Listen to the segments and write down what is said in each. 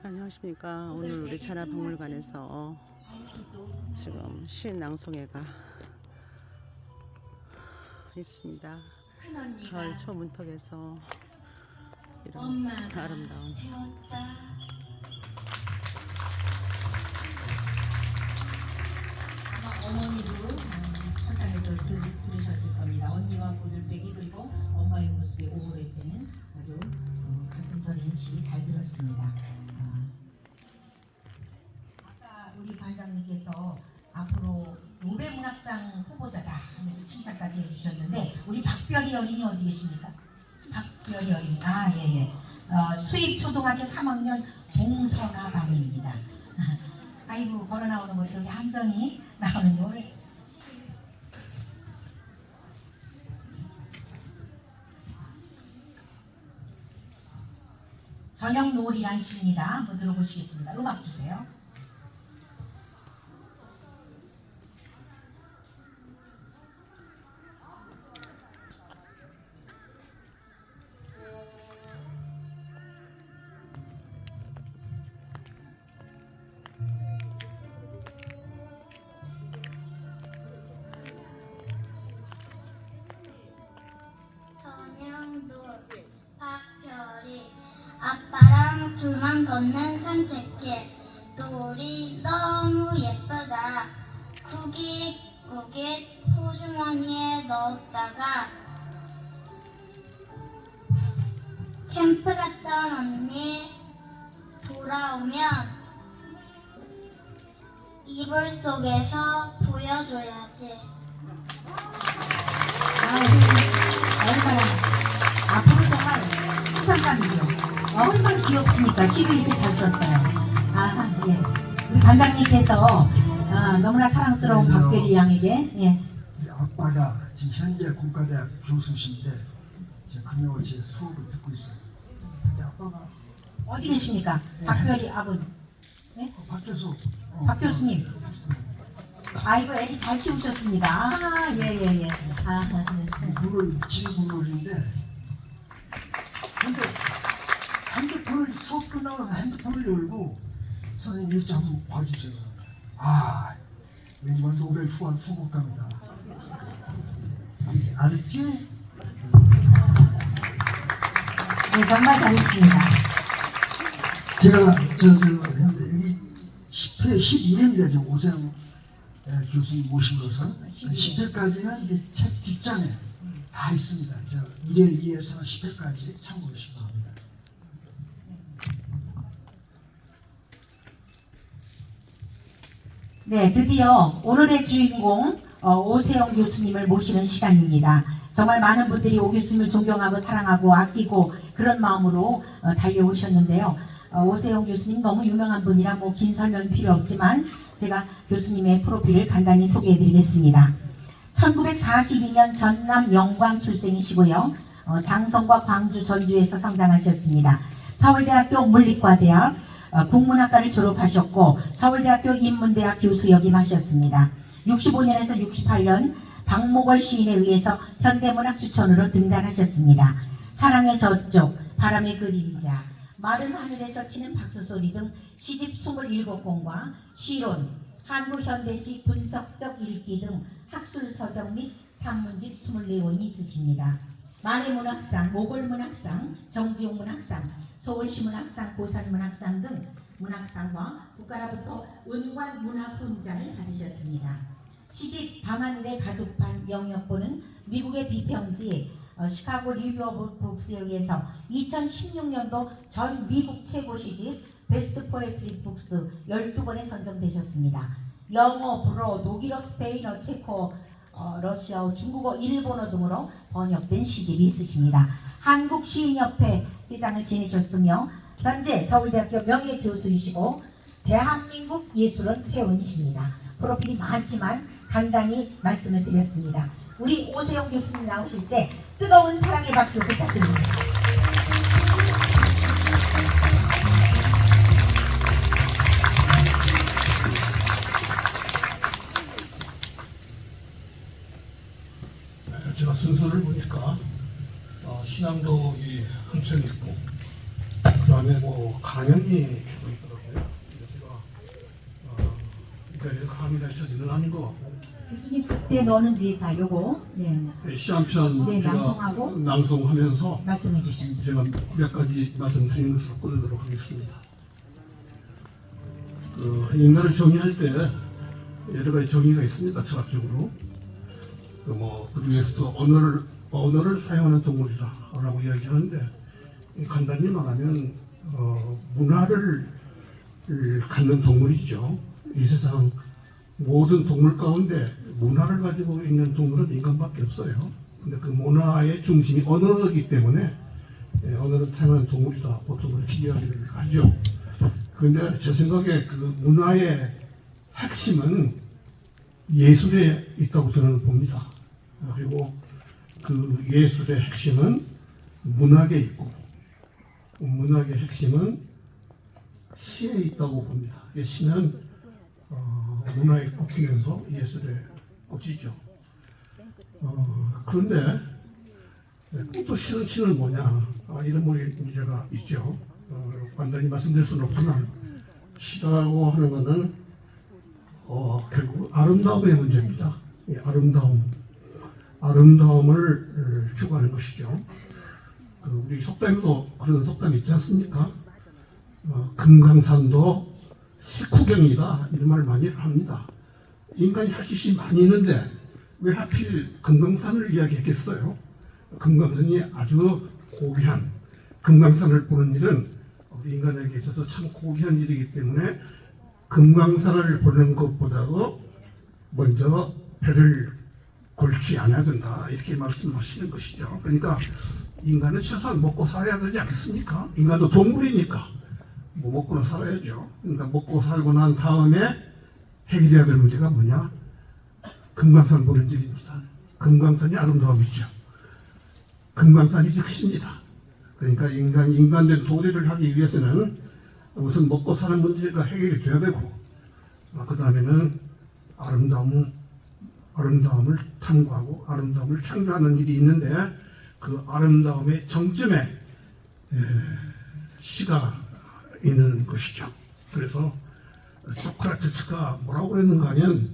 안녕하십니까. 오늘 우리 자라박물관에서 지금 시인 낭송회가 있습니다. 가을 초문턱에서 이런 아름다운 어머니도 현장에서 들으셨을 겁니다. 언니와 고들빼기 그리고 엄마의 모습이 오래 때는 아주 가슴 저리는 시 잘 들었습니다. 아까 우리 관장님께서 앞으로 노벨문학상 후보자다 하면서 칭찬까지 해주셨는데 우리 박별이 어린이 어디 계십니까? 박별이 어린이 예예. 수입초등학교 3학년 봉선아 반입니다. 아이고 걸어 나오는 것도 여기 함정이 나오는데 오늘 저녁 노을이란 시입니다. 한번 들어보시겠습니다. 음악 주세요. 박별이 아빠랑 둘만 걷는 산책길 노을이 너무 예쁘다 구깃구깃 호주머니에 넣었다가 캠프 갔던 언니 돌아오면 이불 속에서 보여줘야지. 얼마나 앞으로 정말 상상감이요. 얼마나 귀엽습니까? 시를 이렇게 잘 썼어요. 예. 우리 관장님께서 너무나 사랑스러운 박별이 양에게 아빠가 지금 현재 국가대학 교수신데 금요일 제 수업을 듣고 있어요. 아빠가 어디 계십니까? 박별이 아버지. 네? 박 교수. 박 교수님. 아이고 애기 잘 키우셨습니다. 예예예. 물을 지문물인데 근데 핸드폰을 수업 끝나고 핸드폰을 열고 선생님 이거 좀 봐주세요. 이번 노벨 후보감이다. 알았지? 네 정말 잘했습니다. 제가 여기 10회 12회입니다. 지금 오세영 교수님 모신 것은 10회까지는 이게 책 뒷장에 다 있습니다. 1회, 2회에서 10회까지 참고하시기 바랍니다. 네, 드디어 오늘의 주인공 오세영 교수님을 모시는 시간입니다. 정말 많은 분들이 오 교수님을 존경하고 사랑하고 아끼고 그런 마음으로 달려오셨는데요. 오세영 교수님 너무 유명한 분이라 뭐 긴 설명이 필요 없지만 제가 교수님의 프로필을 간단히 소개해드리겠습니다. 1942년 전남 영광 출생이시고요. 장성과 광주, 전주에서 성장하셨습니다. 서울대학교 물리과대학 국문학과를 졸업하셨고 서울대학교 인문대학 교수 역임하셨습니다. 65년에서 68년 박목월 시인에 의해서 현대문학 추천으로 등단하셨습니다. 사랑의 저쪽, 바람의 그림자, 마른 하늘에서 치는 박수소리 등 시집 27권과 시론, 한국현대시 분석적 읽기 등 학술서적 및 산문집 24권이 있으십니다. 만해문학상, 모골문학상, 정지용문학상, 서울시문학상, 고산문학상 등 문학상과 국가로부터 은관문학훈장을 받으셨습니다. 시집 밤하늘의 바둑판 영역본은 미국의 비평지 시카고 리뷰 오브 북스에 의해서 2016년도 전 미국 최고 시집 베스트 포에트리 북스 12권에 선정되셨습니다. 영어, 불어, 독일어, 스페인어, 체코, 러시아어, 중국어, 일본어 등으로 번역된 시집이 있으십니다. 한국시인협회 회장을 지내셨으며 현재 서울대학교 명예교수이시고 대한민국 예술원 회원이십니다. 프로필이 많지만 간단히 말씀을 드렸습니다. 우리 오세영 교수님 나오실 때 뜨거운 사랑의 박수 부탁드립니다. 제가 순서를 보니까 신앙도 한층 있고 그 다음에 뭐 강연이 있고 강의를 저지는 아닌 것 같고 교수님 그때 너는 4살 요거 네, 시한편 네, 제가 낭송하고 낭송하면서 말씀해 주십니다. 제가 몇 가지 말씀드리는 것을 꺼내도록 하겠습니다. 인간을 정의할 때 여러 가지 정의가 있습니다. 철학적으로. 그 중에서도 언어를 사용하는 동물이다라고 이야기하는데 간단히 말하면 문화를 갖는 동물이죠. 이 세상 모든 동물 가운데 문화를 가지고 있는 동물은 인간밖에 없어요. 근데 그 문화의 중심이 언어이기 때문에 언어를 사용하는 동물이다. 보통 그렇게 이야기를 하죠. 그런데 제 생각에 그 문화의 핵심은 예술에 있다고 저는 봅니다. 그리고 그 예술의 핵심은 문학에 있고 문학의 핵심은 시에 있다고 봅니다. 시는 문화에 꽂히면서 예술에 꽂히죠. 그런데 또 시는 뭐냐 이런 문제가 있죠. 간단히 말씀드릴 수는 없지만 시라고 하는 것은 결국 아름다움의 문제입니다. 이 아름다움을 추구하는 것이죠. 우리 속담에도 그런 속담이 있지 않습니까? 금강산도 식후경이다 이런 말을 많이 합니다. 인간이 할 짓이 많이 있는데 왜 하필 금강산을 이야기했겠어요? 금강산이 아주 고귀한 금강산을 보는 일은 우리 인간에게 있어서 참 고귀한 일이기 때문에 금강산을 보는 것보다도 먼저 배를 골치 않아야 된다 이렇게 말씀하시는 것이죠. 그러니까 인간은 최소한 먹고 살아야 되지 않겠습니까? 인간도 동물이니까 먹고는 살아야죠. 그러니까 먹고 살고 난 다음에 해결해야 될 문제가 뭐냐? 금강산 보는 일입니다. 금강산이 아름다움이죠. 금강산이 즉시입니다. 그러니까 인간된 도리를 하기 위해서는 우선 먹고 사는 문제가 해결이 돼야 되고 그 다음에는 아름다움을 탐구하고 아름다움을 창조하는 일이 있는데 그 아름다움의 정점에 시가 있는 것이죠. 그래서 소크라테스가 뭐라고 그랬는가 하면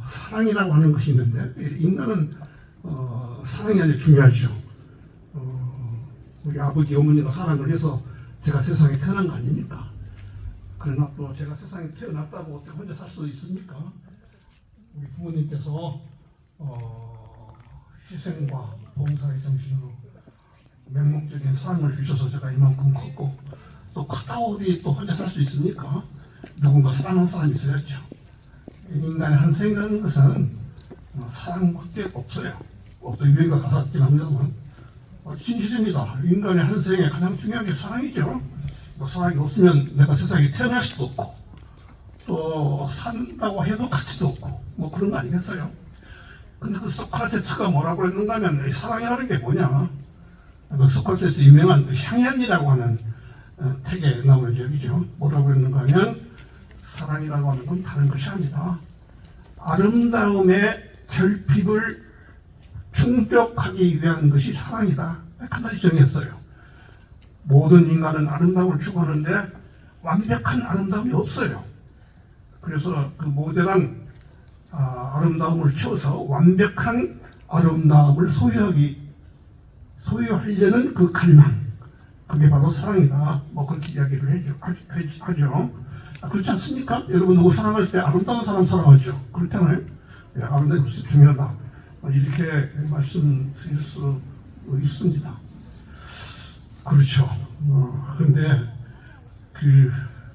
사랑이라고 하는 것이 있는데 인간은 사랑이 아주 중요하죠. 우리 아버지 어머니가 사랑을 해서 제가 세상에 태어난 거 아닙니까? 그러나 또 제가 세상에 태어났다고 어떻게 혼자 살 수 있습니까? 우리 부모님께서 희생과 봉사의 정신으로 맹목적인 사랑을 주셔서 제가 이만큼 컸고 또 크다고 우리 또 혼자 살 수 있습니까? 누군가 사랑하는 사람이 있어야죠. 인간의 한 생각하는 것은 사랑밖에 없어요. 어떤 유행가 가사 있긴 합니다만 진실입니다. 인간의 한 생에 가장 중요한 게 사랑이죠. 사랑이 없으면 내가 세상에 태어날 수도 없고 또 산다고 해도 가치도 없고 그런 거 아니겠어요? 근데 그 소크라테스가 뭐라고 했는가 하면 사랑이라는 게 뭐냐? 그 소크라테스 유명한 향연이라고 하는 책에 나오는 적이죠. 뭐라고 했는가 하면 사랑이라고 하는 건 다른 것이 아니다. 아름다움의 결핍을 충족하기 위한 것이 사랑이다. 간단히 정했어요. 모든 인간은 아름다움을 추구하는데 완벽한 아름다움이 없어요. 그래서 그 모델한 아름다움을 채워서 완벽한 아름다움을 소유하려는 그 갈망, 그게 바로 사랑이다. 그렇게 이야기를 하죠. 그렇지 않습니까? 여러분 누구 사랑할 때 아름다운 사람 사랑하죠. 그렇잖아요. 아름다운 것이 중요하다. 이렇게 말씀드릴 수 있습니다. 그렇죠. 그런데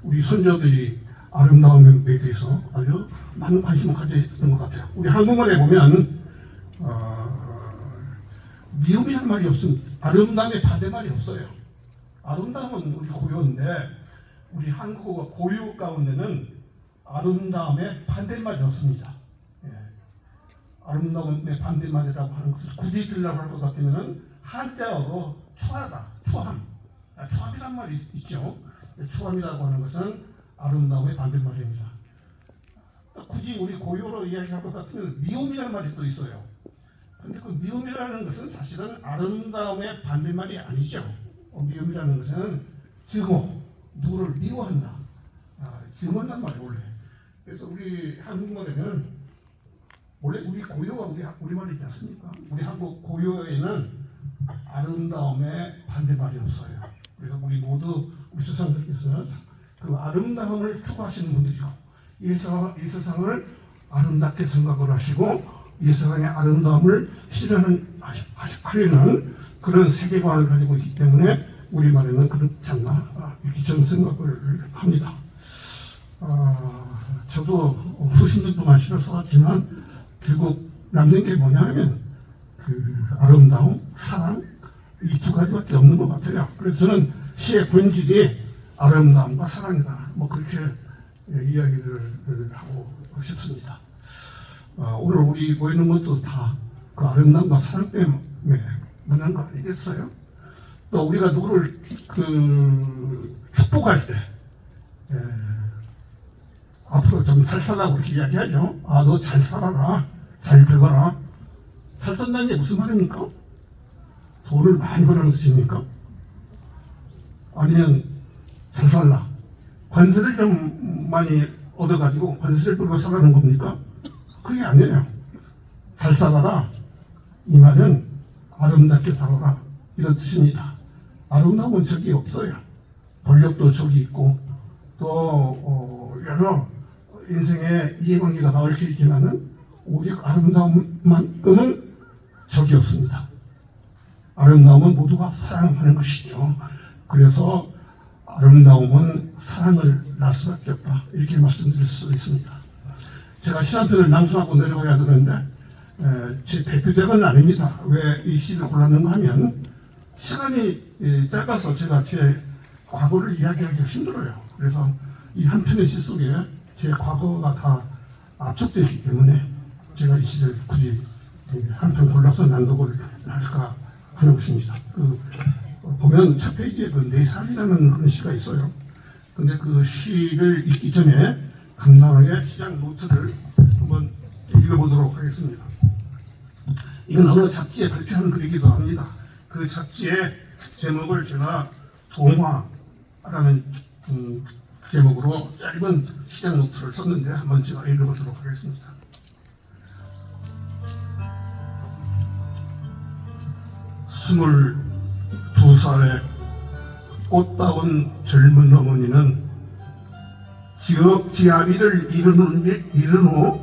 우리 손자들이 아름다움에 대해서 아주 많은 관심을 가지고 있는 것 같아요. 우리 한국말에 보면 미움이라는 말이 없습니다. 아름다움의 반대말이 없어요. 아름다움은 우리 고유인데 우리 한국어 고유 가운데는 아름다움의 반대말이 없습니다. 아름다움의 반대말이라고 하는 것을 굳이 들라고 할 것 같으면 한자어로 초하다, 초함. 초함이란 말이 있죠. 초함이라고 하는 것은 아름다움의 반대말입니다. 굳이 우리 고유로 이야기할 것 같으면 미움이라는 말이 또 있어요. 그런데 그 미움이라는 것은 사실은 아름다움의 반대말이 아니죠. 미움이라는 것은 증오, 누구를 미워한다. 증오란 말이 원래. 그래서 우리 한국말에는 원래 우리 고유가 우리말이지 않습니까? 우리 한국 고유에는 아름다움의 반대말이 없어요. 그래서 우리 모두 우리 스승님께서는 그 아름다움을 추구하시는 분들이고 이 세상을 아름답게 생각을 하시고 이 세상의 아름다움을 실현하려는 그런 세계관을 가지고 있기 때문에 우리말에는 그렇지 않나 이렇게 저는 생각을 합니다. 저도 수십 년 동안 시를 써왔지만 결국 남는 게 뭐냐 하면 그 아름다움, 사랑 이 두 가지밖에 없는 것 같아요. 그래서 저는 시의 본질이 아름다움과 사랑이다. 뭐 그렇게 이야기를 하고 싶습니다. 오늘 우리 보이는 것도 다 그 아름다움과 사랑 때문에 만난 거 아니겠어요? 또 우리가 누구를 축복할 때 앞으로 좀 잘 살라고 그렇게 이야기하죠. 너 잘 살아라, 잘 되거라. 잘 산다는 게 무슨 말입니까? 돈을 많이 벌라는 뜻입니까? 아니면 잘 살라, 관세를 좀 많이 얻어가지고 관세를 벌고 살라는 겁니까? 그게 아니에요. 잘 살아라, 이 말은 아름답게 살아라 이런 뜻입니다. 아름다움은 적이 없어요. 권력도 적이 있고 또 여러 인생의 이해관계가 얽혀 있지만은 오직 아름다움만큼은 적이 없습니다. 아름다움은 모두가 사랑하는 것이죠. 그래서 아름다움은 사랑을 낳을 수밖에 없다 이렇게 말씀드릴 수 있습니다. 제가 시 한 편을 낭송하고 내려가야 되는데 제 대표작은 아닙니다. 왜 이 시를 골랐는가 하면 시간이 짧아서 제가 제 과거를 이야기하기가 힘들어요. 그래서 이 한 편의 시 속에 제 과거가 다 압축되어 있기 때문에 제가 이 시를 굳이 한 편 골라서 낭독을 할까 하는 것입니다. 보면 첫 페이지에 내 삶이라는 그런 시가 있어요. 근데 그 시를 읽기 전에 간단하게 시작 노트를 한번 읽어보도록 하겠습니다. 이건 어느 잡지에 발표한 글이기도 합니다. 그 잡지의 제목을 제가 동화라는 제목으로 짧은 시작 노트를 썼는데 한번 제가 읽어보도록 하겠습니다. 스물 2살의 꽃다운 젊은 어머니는 지아비를 이른 후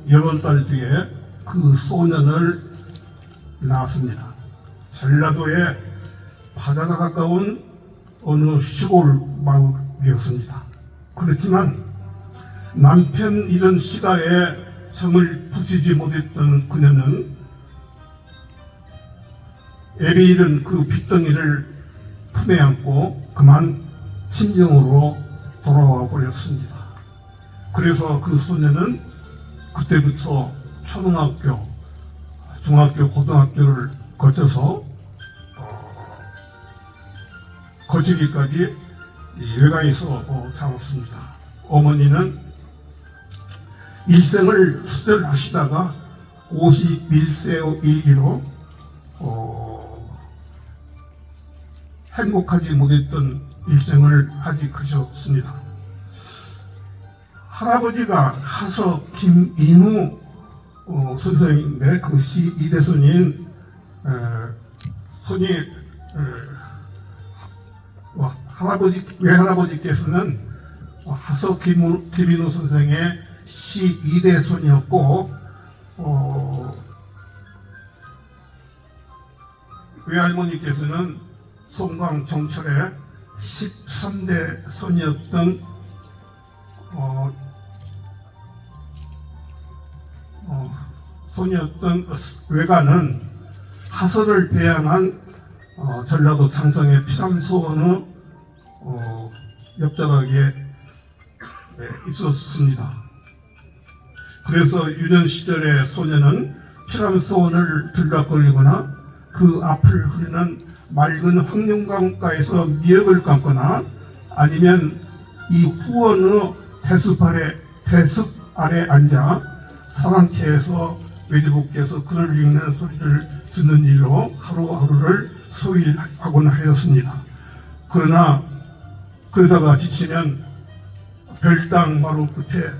8달 뒤에 그 소년을 낳았습니다. 전라도의 바다가 가까운 어느 시골 마을이었습니다. 그렇지만 남편 잃은 시가에 성을 붙이지 못했던 그녀는 애비 잃은 그 빚덩이를 품에 안고 그만 친정으로 돌아와 버렸습니다. 그래서 그 소녀는 그때부터 초등학교, 중학교, 고등학교를 거쳐서 거치기까지 외가에서 살았습니다. 어머니는 일생을 수절하시다가 51세 일기로 행복하지 못했던 일생을 하직하셨습니다. 할아버지가 하서 김인우 선생인데 그 시 이대손인 손이 외할아버지께서는 하서 김인우 선생의 시 이대손이었고 외할머니께서는 송강 정철의 13대 손이었던 외가는 하서를 배양한 전라도 장성의 피람소원의 옆자락에 있었습니다. 그래서 유년 시절의 소녀는 피람소원을 들락거리거나 그 앞을 흐르는 맑은 황룡강가에서 미역을 감거나 아니면 이 후원의 대숲 아래 앉아 사랑채에서 외지부께서 글을 읽는 소리를 듣는 일로 하루하루를 소일하곤 하였습니다. 그러다가 지치면 별당 바로 끝에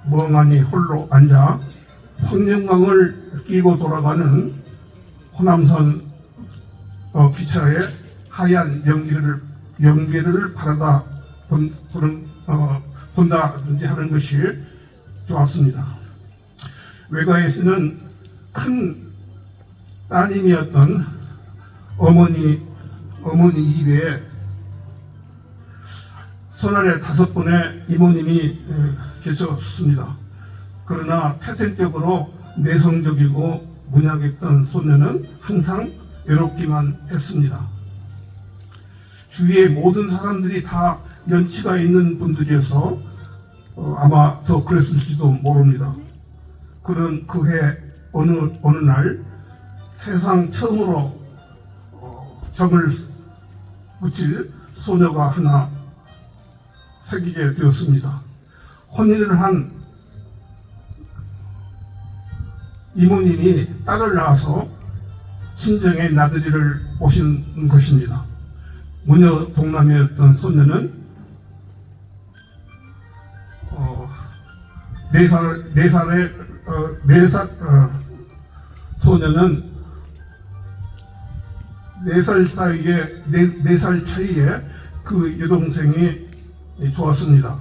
멍하니 홀로 앉아 황령강을 끼고 돌아가는 호남선 기차의 하얀 연기를 바라다 본다든지 하는 것이 좋았습니다. 외가에서는 큰 따님이었던 어머니 이외에 손안에 5분의 이모님이 계셨습니다. 그러나 태생적으로 내성적이고 문약했던 소녀는 항상 외롭기만 했습니다. 주위의 모든 사람들이 다 연치가 있는 분들이어서 아마 더 그랬을지도 모릅니다. 그런 그해 어느 날 세상 처음으로 점을 붙일 소녀가 하나 생기게 되었습니다. 혼인을 한 이모님이 딸을 낳아서 친정의 나들이를 오신 것입니다. 무녀 동남이었던 소녀는 4살 소녀는 4살 사이에 4살 차이에 그 여동생이 좋았습니다.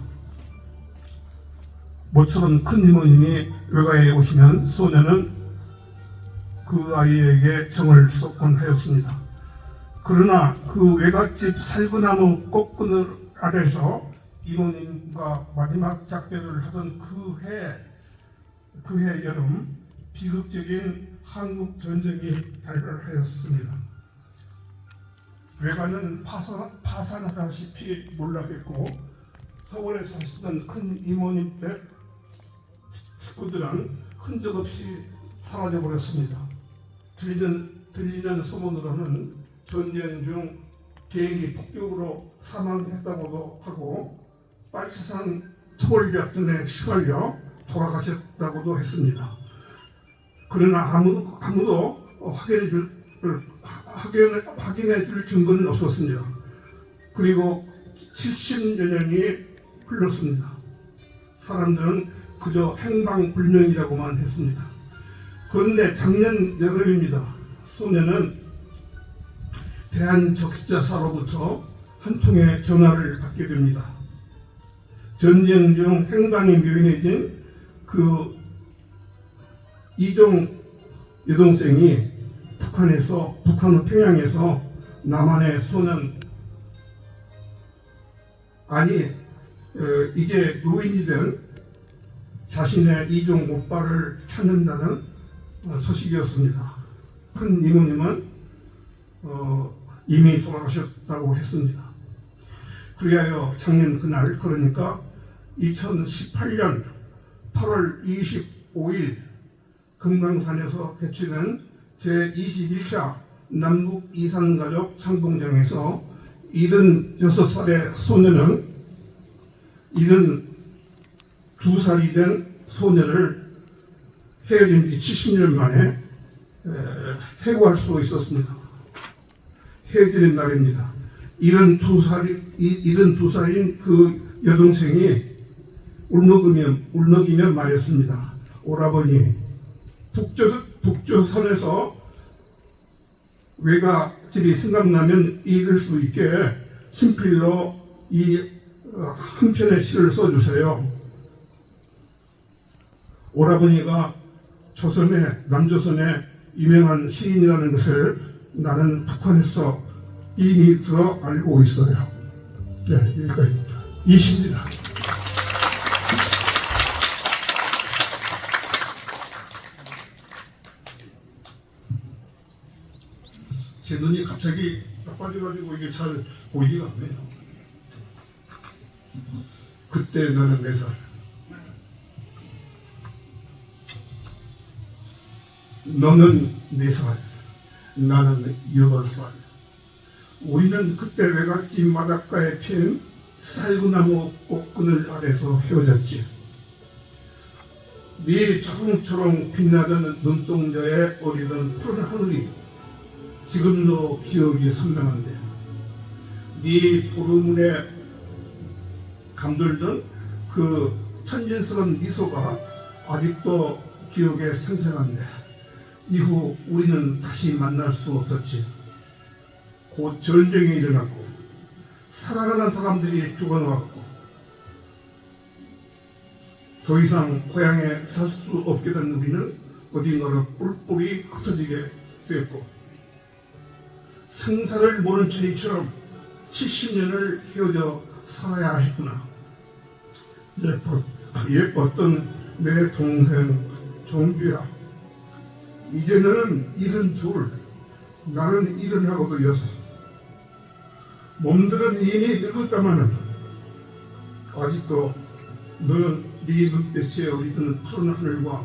모처럼 큰 이모님이 외가에 오시면 소녀는 그 아이에게 정을 쏟곤 하였습니다. 그러나 그 외갓집 살구나무 꽃그늘 아래서 이모님과 마지막 작별을 하던 그해 여름 비극적인 한국 전쟁이 발발하였습니다. 외가는 파산하다시피 몰락했고 서울에 사시던 큰 이모님 댁 식구들은 흔적 없이 사라져 버렸습니다. 들리는 소문으로는 전쟁 중 비행기 폭격으로 사망했다고도 하고 빨치산 토벌작전에 시달려 돌아가셨다고도 했습니다. 그러나 아무도 확인해 줄 증거는 없었습니다. 그리고 70여 년이 흘렀습니다. 사람들은 그저 행방불명이라고만 했습니다. 그런데 작년 여름입니다. 소녀는 대한적십자사로부터 한 통의 전화를 받게 됩니다. 전쟁 중 행방이 묘연해진 그 이종 여동생이 북한의 평양에서 남한의 소년 이제 노인이 된 자신의 이종 오빠를 찾는다는 소식이었습니다. 큰 이모님은 이미 돌아가셨다고 했습니다. 그리하여 작년 그날, 그러니까 2018년 8월 25일 금강산에서 개최된 제21차 남북 이산가족 상봉장에서 76살의 소녀는 72살이 된 소녀를 헤어진 지 70년 만에 해고할 수 있었습니다. 헤어지는 날입니다. 72살인 그 여동생이 울먹이며 말했습니다. 오라버니, 북조선에서 외가집이 생각나면 읽을 수 있게 친필로 한 편의 시를 써주세요. 오라버니가 남조선의 유명한 시인이라는 것을 나는 북한에서 이미 들어 알고 있어요. 네, 여기까지입니다. 이 시입니다. 제 눈이 갑자기 나빠져가지고 이게 잘 보이지가 않네요. 그때 나는 4살. 너는 4살. 나는 8살. 우리는 그때 외갓집 바닷가에 핀 살구나무 꽃그늘 아래서 헤어졌지. 네 자궁처럼 빛나던 눈동자에 어리던 푸른 하늘이 지금도 기억이 선명한데, 네 보름에 감돌던 그 천진스러운 미소가 아직도 기억에 생생한데 이후 우리는 다시 만날 수 없었지. 곧 전쟁이 일어났고 사랑하는 사람들이 죽어나왔고 더 이상 고향에 살 수 없게 된 우리는 어딘가로 뿔뿔이 흩어지게 되었고 생사를 모른 저희처럼 70년을 헤어져 살아야 했구나. 예뻤던 내 동생 종규야, 이제 너는 72, 나는 76. 몸들은 이미 늙었다마는 아직도 너는 네 눈빛에 어리던 푸른 하늘과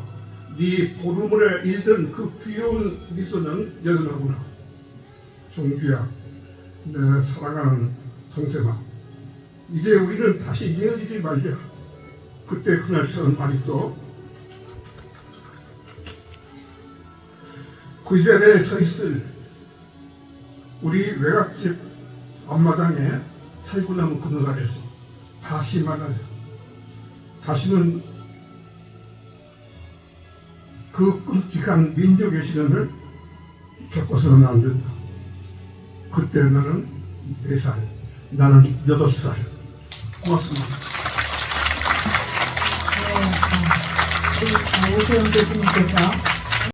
네 보름물에 일던 그 귀여운 미소는 여전하구나. 종규야, 내 사랑하는 동생아, 이제 우리는 다시 헤어지지 말자. 그때 그날처럼 아직도 그 자리에 서 있을 우리 외갓집 앞마당에 살구나무 그늘 아래서 다시 만나자. 다시는 그 끔찍한 민족의 시련을 겪어서는 안 된다. 그때 너는 4살, 나는 8살. 고맙습니다. 네, 우리 오세훈 교수님께서